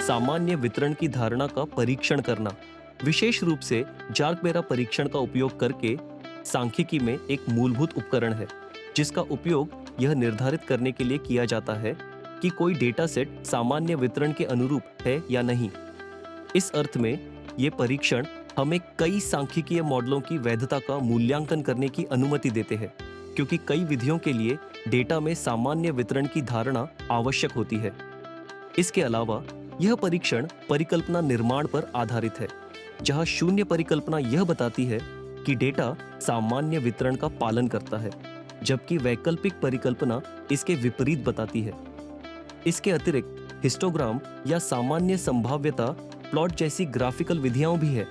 सामान्य वितरण की धारणा का परीक्षण करना। विशेष रूप से जार्क-बेरा परीक्षण का उपयोग करके सांख्यिकी में एक मूलभूत उपकरण है, जिसका उपयोग यह निर्धारित करने के लिए किया जाता है कि कोई डेटा सेट सामान्य वितरण के अनुरूप है या नहीं। इस अर्थ में ये परीक्षण हमें कई सांख्यिकीय मॉडलों की वैधता का मूल्यांकन करने की अनुमति देते हैं, क्योंकि कई विधियों के लिए डेटा में सामान्य वितरण की धारणा आवश्यक होती है। इसके अलावा यह परीक्षण परिकल्पना निर्माण पर आधारित है, जहां शून्य परिकल्पना यह बताती है कि डेटा सामान्य वितरण का पालन करता है, जबकि वैकल्पिक परिकल्पना इसके विपरीत बताती है। इसके अतिरिक्त हिस्टोग्राम या सामान्य संभाव्यता प्लॉट जैसी ग्राफिकल विधियां भी है,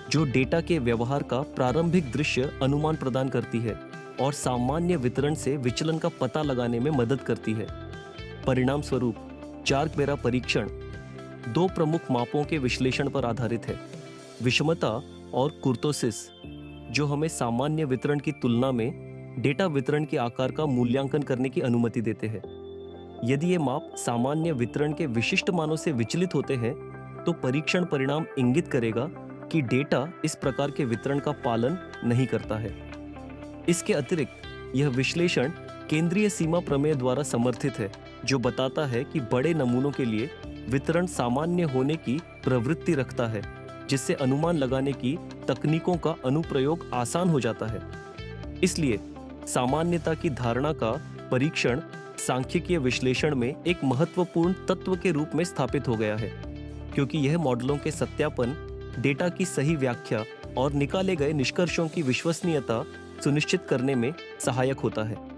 जो डेटा के व्यवहार का प्रारंभिक दृश्य अनुमान प्रदान करती है और सामान्य वितरण से विचलन का पता लगाने में मदद करती है। परिणाम स्वरूप जार्क-बेरा परीक्षण दो प्रमुख मापों के विश्लेषण पर आधारित है, विषमता और कुर्तोसिस, जो हमें सामान्य वितरण की तुलना में डेटा वितरण के आकार का मूल्यांकन करने की अनुमति देते हैं। यदि ये माप सामान्य वितरण के विशिष्ट मानों से विचलित होते हैं, तो परीक्षण परिणाम इंगित करेगा कि डेटा इस प्रकार के वितरण का पालन नहीं करता है। इसके अतिरिक्त यह विश्लेषण केंद्रीय सीमा प्रमेय द्वारा समर्थित है, जो बताता है कि बड़े नमूनों के लिए वितरण सामान्य होने की प्रवृत्ति रखता है, जिससे अनुमान लगाने की तकनीकों का अनुप्रयोग आसान हो जाता है। इसलिए सामान्यता की धारणा का परीक्षण सांख्यिकीय विश्लेषण में एक महत्वपूर्ण तत्व के रूप में स्थापित हो गया है, क्योंकि यह मॉडलों के सत्यापन, डेटा की सही व्याख्या और निकाले गए निष्कर्षों की विश्वसनीयता सुनिश्चित करने में सहायक होता है।